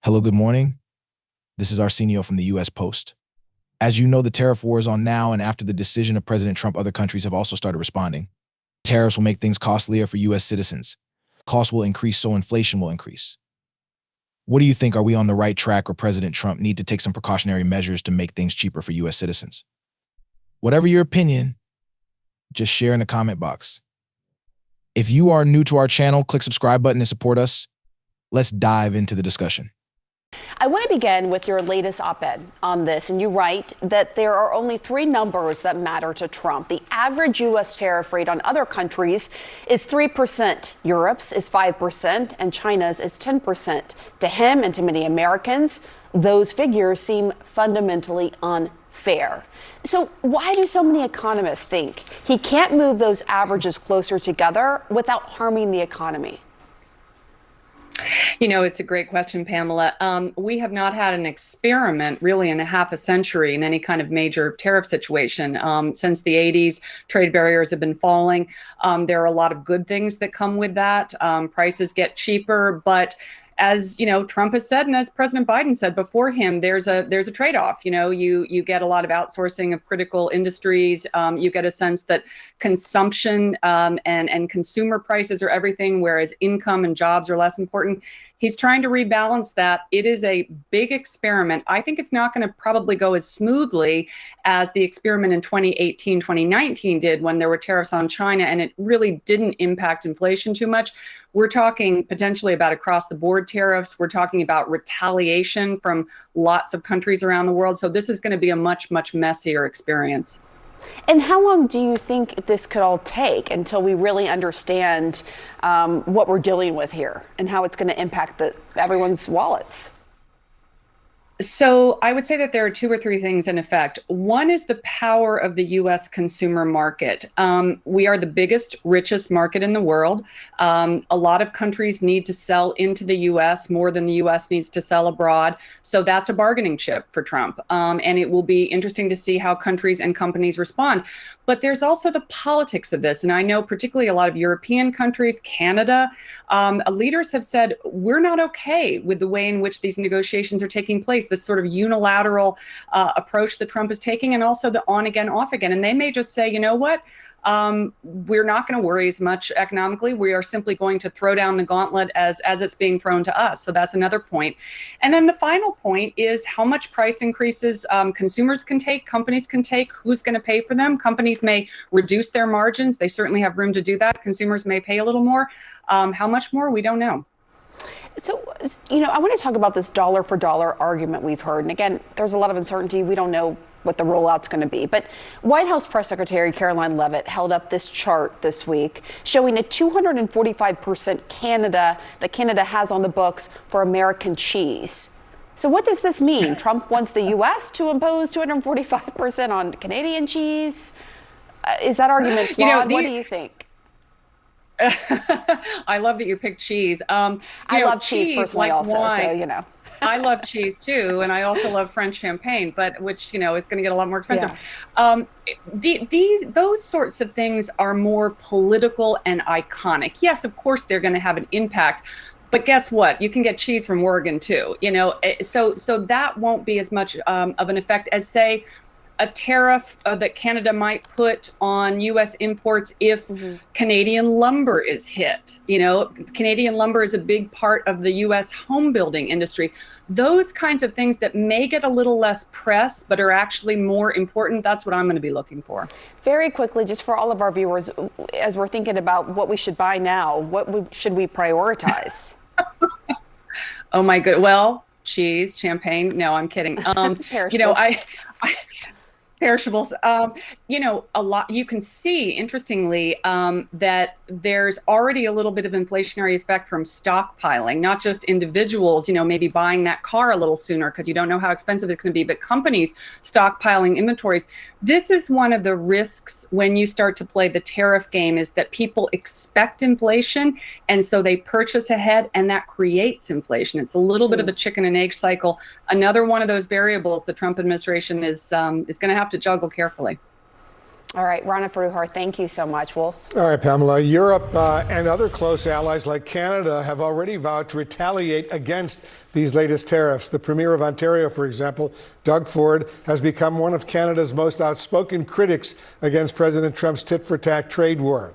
Hello, good morning. This is Arsenio from the U.S. Post. As you know, the tariff war is on now, and after the decision of President Trump, other countries have also started responding. Tariffs will make things costlier for U.S. citizens. Costs will increase, so inflation will increase. What do you think? Are we on the right track, or President Trump need to take some precautionary measures to make things cheaper for U.S. citizens? Whatever your opinion, just share in the comment box. If you are new to our channel, click subscribe button and support us. Let's dive into the discussion. I want to begin with your latest op-ed on this, and you write that there are only three numbers that matter to Trump. The average U.S. tariff rate on other countries is 3%, Europe's is 5%, and China's is 10%. To him and to many Americans, those figures seem fundamentally unfair. So why do so many economists think he can't move those averages closer together without harming the economy? You know, it's a great question, Pamela. We have not had an experiment really in a half a century in any kind of major tariff situation. Since the 80s, trade barriers have been falling. There are a lot of good things that come with that. Prices get cheaper, but as you know, Trump has said, and as President Biden said before him, there's a trade-off. You know, you get a lot of outsourcing of critical industries. You get a sense that consumption and consumer prices are everything, whereas income and jobs are less important. He's trying to rebalance that. It is a big experiment. I think it's not going to probably go as smoothly as the experiment in 2018, 2019 did when there were tariffs on China, and it really didn't impact inflation too much. We're talking potentially about across the board tariffs. We're talking about retaliation from lots of countries around the world. So this is going to be a much, much messier experience. And how long do you think this could all take until we really understand what we're dealing with here and how it's going to impact everyone's wallets? So I would say that there are two or three things in effect. One is the power of the U.S. consumer market. We are the biggest, richest market in the world. A lot of countries need to sell into the U.S. more than the U.S. needs to sell abroad. So that's a bargaining chip for Trump. And it will be interesting to see how countries and companies respond. But there's also the politics of this. And I know particularly a lot of European countries, Canada, leaders have said, we're not okay with the way in which these negotiations are taking place, this sort of unilateral approach that Trump is taking, and also the on again, off again. And they may just say, you know what? We're not going to worry as much economically. We are simply going to throw down the gauntlet as it's being thrown to us. So that's another point. And then the final point is how much price increases consumers can take, companies can take, who's going to pay for them. Companies may reduce their margins. They certainly have room to do that. Consumers may pay a little more. How much more? We don't know. So, you know, I want to talk about this dollar for dollar argument we've heard. And again, there's a lot of uncertainty. We don't know what the rollout's going to be. But White House Press Secretary Caroline Leavitt held up this chart this week showing a 245% that Canada has on the books for American cheese. So what does this mean? Trump wants the U.S. to impose 245% on Canadian cheese? Is that argument flawed? What do you think? I love that you picked cheese. I love cheese personally, like also, wine. So you know. I love cheese too, and I also love French champagne, but which is going to get a lot more expensive. Yeah. Those sorts of things are more political and iconic. Yes, of course they're going to have an impact, but guess what? You can get cheese from Oregon too. You know, so that won't be as much of an effect as, say, a tariff that Canada might put on U.S. imports if Canadian lumber is hit. You know, Canadian lumber is a big part of the U.S. home building industry. Those kinds of things that may get a little less press, but are actually more important, that's what I'm going to be looking for. Very quickly, just for all of our viewers, as we're thinking about what we should buy now, should we prioritize? Oh, my good. Well, cheese, champagne. No, I'm kidding. You know, perishables. You know, a lot. You can see, interestingly, that there's already a little bit of inflationary effect from stockpiling, not just individuals, you know, maybe buying that car a little sooner because you don't know how expensive it's going to be, but companies stockpiling inventories. This is one of the risks when you start to play the tariff game, is that people expect inflation, and so they purchase ahead, and that creates inflation. It's a little bit of a chicken and egg cycle. Another one of those variables the Trump administration is going to have to juggle carefully. All right, Rana Faruhar, thank you so much. Wolf? All right, Pamela. Europe and other close allies like Canada have already vowed to retaliate against these latest tariffs. The Premier of Ontario, for example, Doug Ford, has become one of Canada's most outspoken critics against President Trump's tit-for-tat trade war.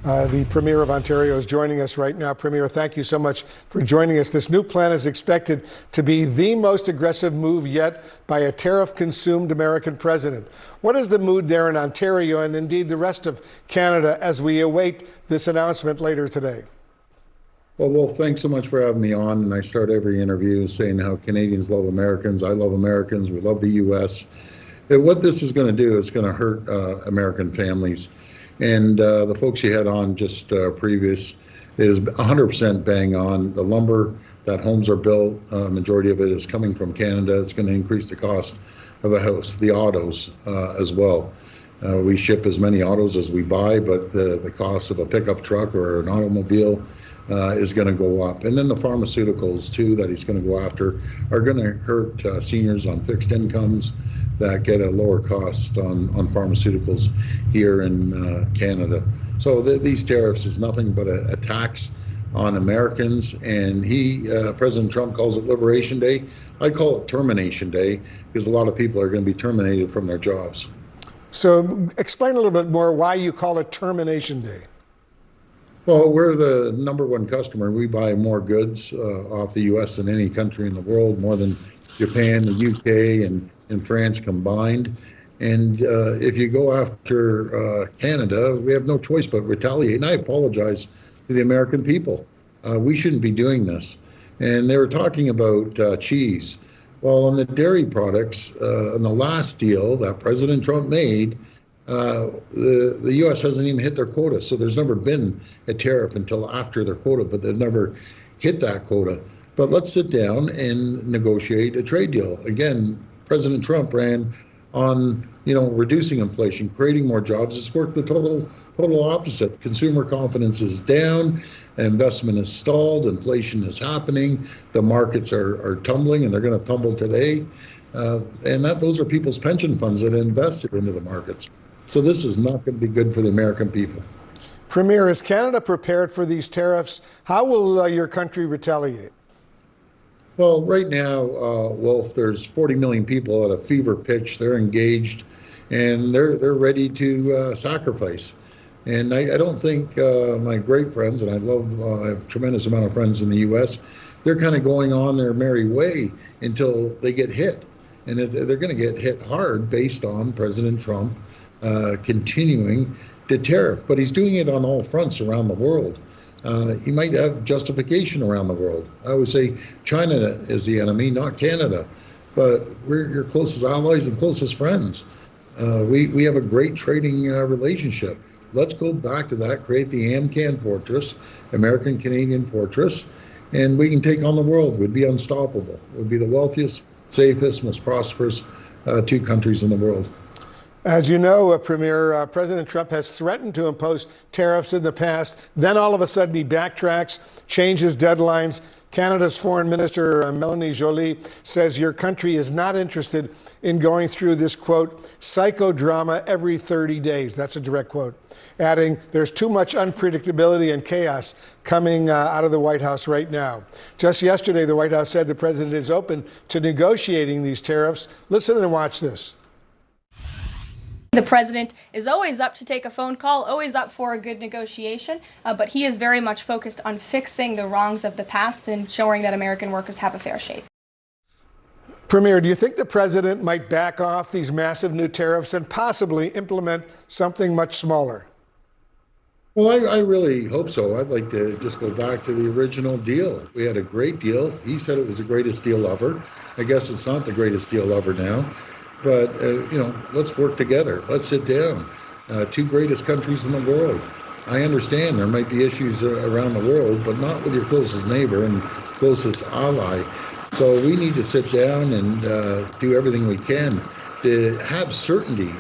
The Premier of Ontario is joining us right now. Premier, thank you so much for joining us. This new plan is expected to be the most aggressive move yet by a tariff-consumed American president. What is the mood there in Ontario and indeed the rest of Canada as we await this announcement later today? Well, thanks so much for having me on. And I start every interview saying how Canadians love Americans. I love Americans. We love the U.S. And what this is going to do is going to hurt American families. And the folks you had on just previous is 100% bang on. The lumber that homes are built, majority of it is coming from Canada. It's going to increase the cost of a house, the autos as well. We ship as many autos as we buy, but the cost of a pickup truck or an automobile is going to go up. And then the pharmaceuticals, too, that he's going to go after are going to hurt seniors on fixed incomes that get a lower cost on pharmaceuticals here in Canada. So these tariffs is nothing but a tax on Americans. And President Trump calls it Liberation Day. I call it Termination Day because a lot of people are going to be terminated from their jobs. So explain a little bit more why you call it Termination Day. Well, we're the #1 customer. We buy more goods off the U.S. than any country in the world, more than Japan, the U.K., and France combined. And if you go after Canada, we have no choice but retaliate. And I apologize to the American people. We shouldn't be doing this. And they were talking about cheese. Well, on the dairy products, on the last deal that President Trump made, the U.S. hasn't even hit their quota. So there's never been a tariff until after their quota, but they've never hit that quota. But let's sit down and negotiate a trade deal. Again, President Trump ran on, reducing inflation, creating more jobs. It's worked the total opposite. Consumer confidence is down, investment is stalled, inflation is happening, the markets are tumbling, and they're going to tumble today. And those are people's pension funds that invested into the markets. So this is not going to be good for the American people. Premier, is Canada prepared for these tariffs? How will your country retaliate? Well, right now, Wolf, there's 40 million people at a fever pitch. They're engaged, and they're ready to sacrifice. And I don't think my great friends, and I have a tremendous amount of friends in the U.S., they're kind of going on their merry way until they get hit. And they're going to get hit hard based on President Trump continuing to tariff. But he's doing it on all fronts around the world. He might have justification around the world. I would say China is the enemy, not Canada. But we're your closest allies and closest friends. We have a great trading relationship. Let's go back to that, create the AMCAN fortress, American-Canadian fortress, and we can take on the world. We'd be unstoppable. We'd be the wealthiest, safest, most prosperous two countries in the world. As you know, Premier, President Trump has threatened to impose tariffs in the past. Then all of a sudden he backtracks, changes deadlines. Canada's Foreign Minister, Melanie Joly, says your country is not interested in going through this, quote, psychodrama every 30 days. That's a direct quote. Adding, there's too much unpredictability and chaos coming out of the White House right now. Just yesterday, the White House said the president is open to negotiating these tariffs. Listen and watch this. The president is always up to take a phone call, always up for a good negotiation, but he is very much focused on fixing the wrongs of the past and ensuring that American workers have a fair shake. Premier, do you think the president might back off these massive new tariffs and possibly implement something much smaller? Well, I really hope so. I'd like to just go back to the original deal. We had a great deal. He said it was the greatest deal ever. I guess it's not the greatest deal ever now. But, let's work together. Let's sit down. Two greatest countries in the world. I understand there might be issues around the world, but not with your closest neighbor and closest ally. So we need to sit down and do everything we can to have certainty.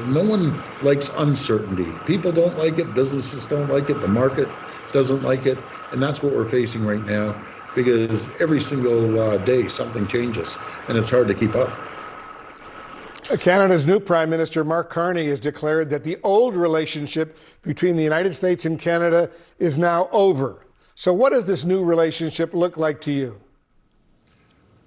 No one likes uncertainty. People don't like it. Businesses don't like it. The market doesn't like it. And that's what we're facing right now, because every single day something changes and it's hard to keep up. Canada's new Prime Minister, Mark Carney, has declared that the old relationship between the United States and Canada is now over. So what does this new relationship look like to you?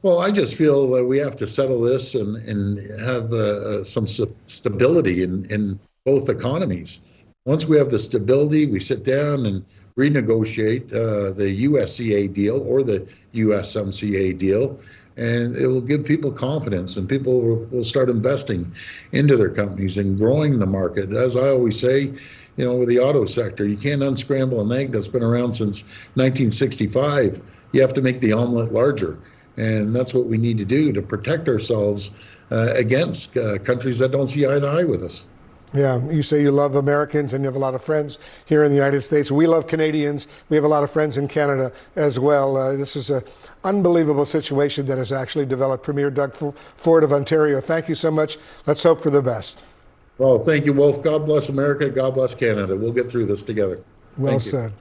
Well, I just feel that we have to settle this and have some stability in both economies. Once we have the stability, we sit down and renegotiate the USCA deal or the USMCA deal, and it will give people confidence, and people will start investing into their companies and growing the market. As I always say, with the auto sector, you can't unscramble an egg that's been around since 1965. You have to make the omelet larger. And that's what we need to do to protect ourselves against countries that don't see eye to eye with us. Yeah, you say you love Americans and you have a lot of friends here in the United States. We love Canadians. We have a lot of friends in Canada as well. This is an unbelievable situation that has actually developed. Premier Doug Ford of Ontario, thank you so much. Let's hope for the best. Well, thank you, Wolf. God bless America. God bless Canada. We'll get through this together. Well said.